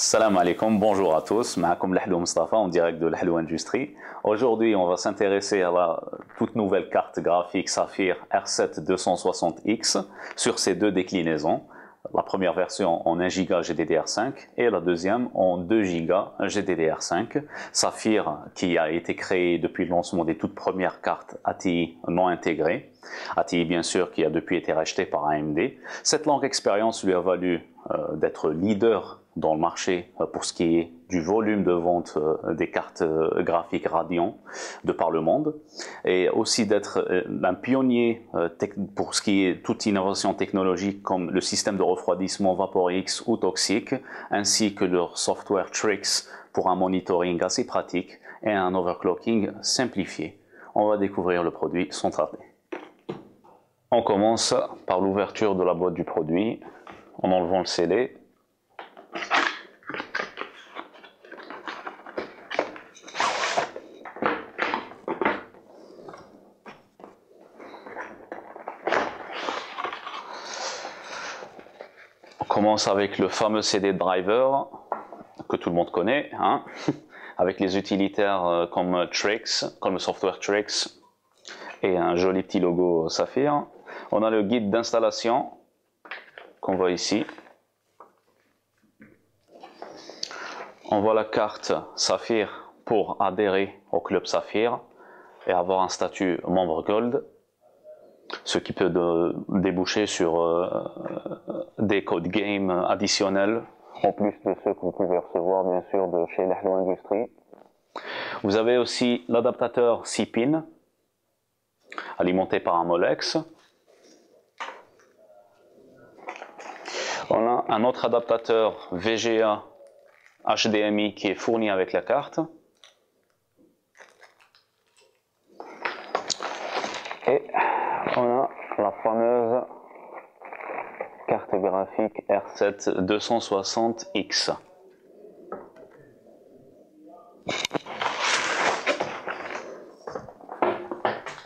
Salam alaikum, bonjour à tous, Maakoum Lahlou Mustafa en direct de Lahlou Industrie. Aujourd'hui, on va s'intéresser à la toute nouvelle carte graphique Saphir R7 260X sur ces deux déclinaisons. La première version en 1 Go GDDR5 et la deuxième en 2 Go GDDR5. Saphir qui a été créé depuis le lancement des toutes premières cartes ATI non intégrées. ATI bien sûr qui a depuis été racheté par AMD. Cette longue expérience lui a valu d'être leader dans le marché pour ce qui est du volume de vente des cartes graphiques Radeon de par le monde et aussi d'être un pionnier pour ce qui est toute innovation technologique comme le système de refroidissement VaporX ou Toxic ainsi que leur software Trix pour un monitoring assez pratique et un overclocking simplifié. On va découvrir le produit sans tarder. On commence par l'ouverture de la boîte du produit en enlevant le scellé. On commence avec le fameux CD driver que tout le monde connaît, hein, avec les utilitaires comme Trix, comme le software Trix et un joli petit logo Saphir. On a le guide d'installation qu'on voit ici. On voit la carte Saphir pour adhérer au club Saphir et avoir un statut membre Gold, ce qui peut déboucher sur des codes game additionnels, en plus de ceux que vous pouvez recevoir bien sûr de chez Lahlou Industrie. Vous avez aussi l'adaptateur 6 pins, alimenté par un Molex. On a un autre adaptateur VGA HDMI qui est fourni avec la carte. Et on a la fameuse carte graphique R7 260X.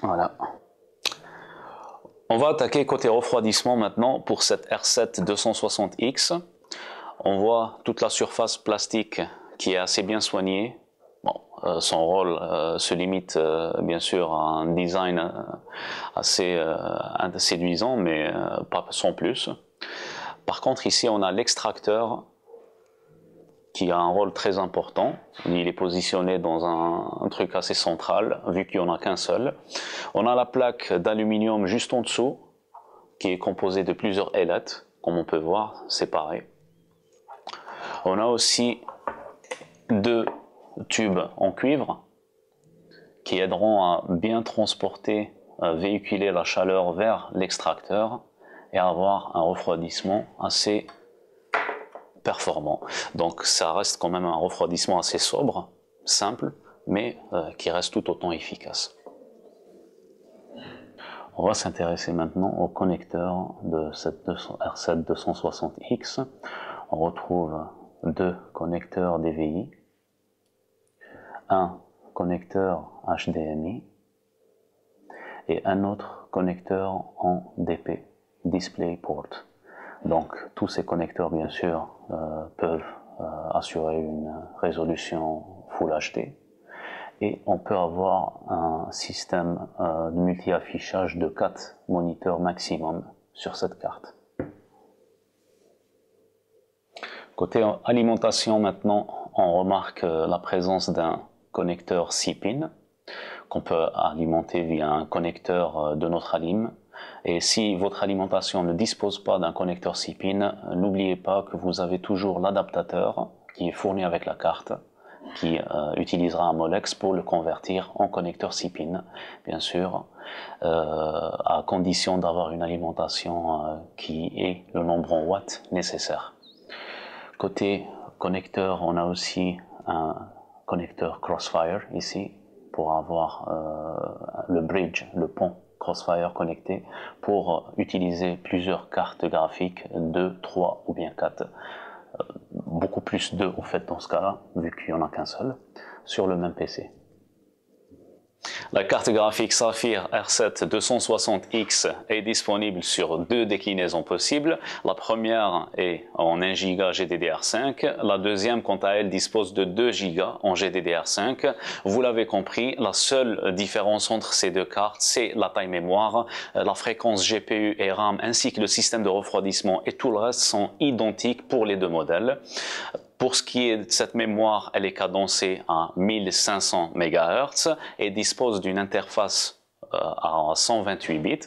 Voilà. On va attaquer côté refroidissement maintenant pour cette R7 260X. On voit toute la surface plastique qui est assez bien soignée. Bon, son rôle se limite bien sûr à un design assez séduisant, mais pas sans plus. Par contre, ici, on a l'extracteur qui a un rôle très important. Il est positionné dans un truc assez central, vu qu'il n'y en a qu'un seul. On a la plaque d'aluminium juste en dessous, qui est composée de plusieurs ailettes, comme on peut voir, séparées. On a aussi deux tubes en cuivre qui aideront à bien transporter, véhiculer la chaleur vers l'extracteur et avoir un refroidissement assez performant. Donc ça reste quand même un refroidissement assez sobre, simple, mais qui reste tout autant efficace. On va s'intéresser maintenant au connecteur de cette R7 260X. On retrouve deux connecteurs DVI, un connecteur HDMI et un autre connecteur en DP, DisplayPort. Donc tous ces connecteurs bien sûr peuvent assurer une résolution Full HD et on peut avoir un système de multi-affichage de 4 moniteurs maximum sur cette carte. Côté alimentation maintenant, on remarque la présence d'un connecteur 6 pins qu'on peut alimenter via un connecteur de notre alim. Et si votre alimentation ne dispose pas d'un connecteur 6 pins, n'oubliez pas que vous avez toujours l'adaptateur qui est fourni avec la carte, qui utilisera un Molex pour le convertir en connecteur 6 pins, bien sûr, à condition d'avoir une alimentation qui ait le nombre en watts nécessaire. Côté connecteur, on a aussi un connecteur Crossfire ici pour avoir le bridge, le pont Crossfire connecté pour utiliser plusieurs cartes graphiques, 2, 3 ou bien 4, beaucoup plus 2 au fait dans ce cas-là, vu qu'il n'y en a qu'un seul, sur le même PC. La carte graphique Saphir R7 260X est disponible sur deux déclinaisons possibles. La première est en 1 Go GDDR5. La deuxième, quant à elle, dispose de 2 Go en GDDR5. Vous l'avez compris, la seule différence entre ces deux cartes, c'est la taille mémoire. La fréquence GPU et RAM ainsi que le système de refroidissement et tout le reste sont identiques pour les deux modèles. Pour ce qui est de cette mémoire, elle est cadencée à 1500 MHz et dispose d'une interface à 128 bits.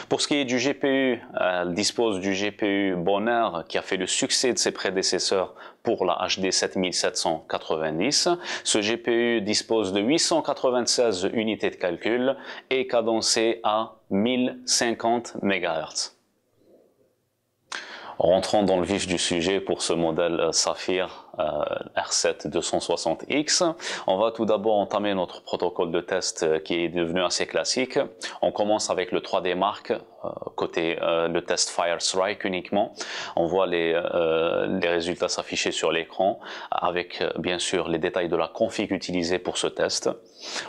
Pour ce qui est du GPU, elle dispose du GPU Bonheur qui a fait le succès de ses prédécesseurs pour la HD 7790. Ce GPU dispose de 896 unités de calcul et est cadencé à 1050 MHz. Rentrons dans le vif du sujet pour ce modèle Saphir R7 260X. On va tout d'abord entamer notre protocole de test qui est devenu assez classique. On commence avec le 3D Mark, côté le test Firestrike uniquement. On voit les résultats s'afficher sur l'écran avec bien sûr les détails de la config utilisée pour ce test.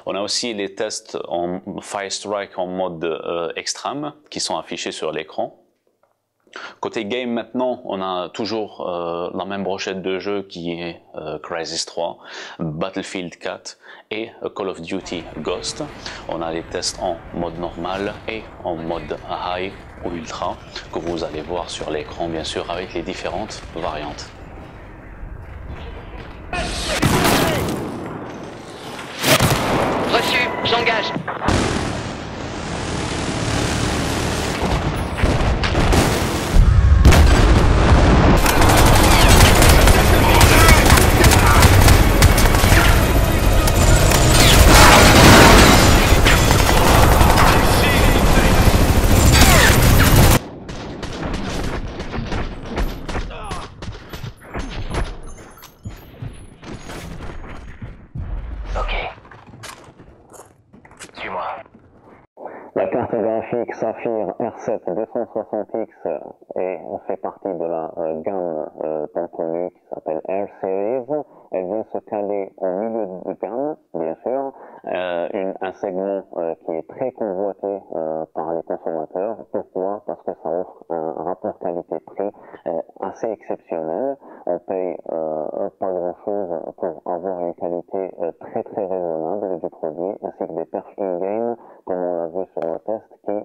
On a aussi les tests en Firestrike en mode extrême qui sont affichés sur l'écran. Côté game maintenant, on a toujours la même brochette de jeux qui est Crysis 3, Battlefield 4 et Call of Duty Ghost. On a les tests en mode normal et en mode high ou ultra que vous allez voir sur l'écran bien sûr avec les différentes variantes. Reçu, j'engage. La carte graphique Saphir R7 260X fait partie de la gamme tant connue qui s'appelle R Series. Elle vient se caler au milieu de gamme, bien sûr, un segment qui est très convoité par les consommateurs. Pourquoi? Parce que ça offre un rapport qualité-prix assez exceptionnel. On paye pas grand-chose pour avoir une qualité très très raisonnable du produit, ainsi que des perfs in-game, comme on l'a vu sur nos tests, qui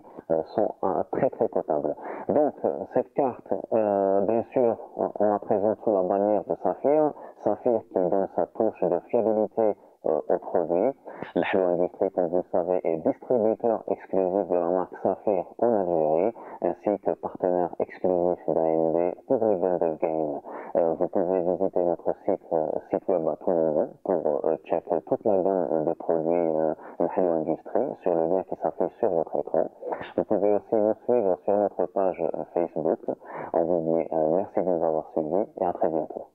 sont très très potables. Donc cette carte, bien sûr, on la présente sous la bannière de Saphir. Saphir qui donne sa touche de fiabilité au produit. La Hello Industrie, comme vous le savez, est distributeur exclusif de la marque Saphir en Algérie, ainsi que partenaire exclusif d'AMD pour les bundle games. Vous pouvez visiter notre site web à tout moment pour checker toute la gamme de produits la Hello Industrie sur le lien qui s'affiche sur votre écran. Vous pouvez aussi nous suivre sur notre page Facebook. On vous dit merci de nous avoir suivis et à très bientôt.